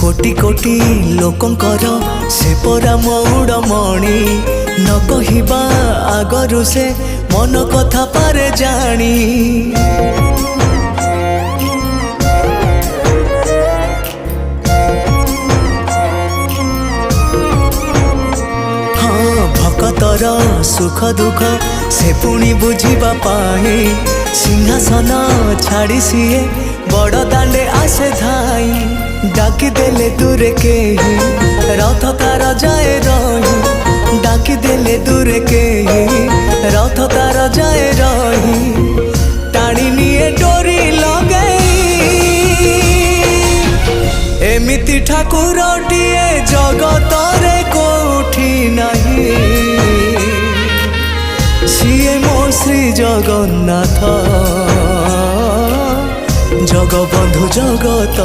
कोटि कोटि लोकंकर से परा मौड़मणि न कहिबा आगरु से मन कथा पारे जानी। हाँ भक्तर सुख दुख से पुणी बुझिबा पाई सिंहासन छाड़ी सीए बड़ दांडे आसे धाई। डाकी देले दूरे के ही रथ तार जाए रही। डाकी देले दूरे के ही रथ तार जाए रही। टाणी निये डोरी लगई एमिति ठाकुरटिए जगतरे कोठी नहीं। सिए मो श्री जगन्नाथ जगबंधु जगत।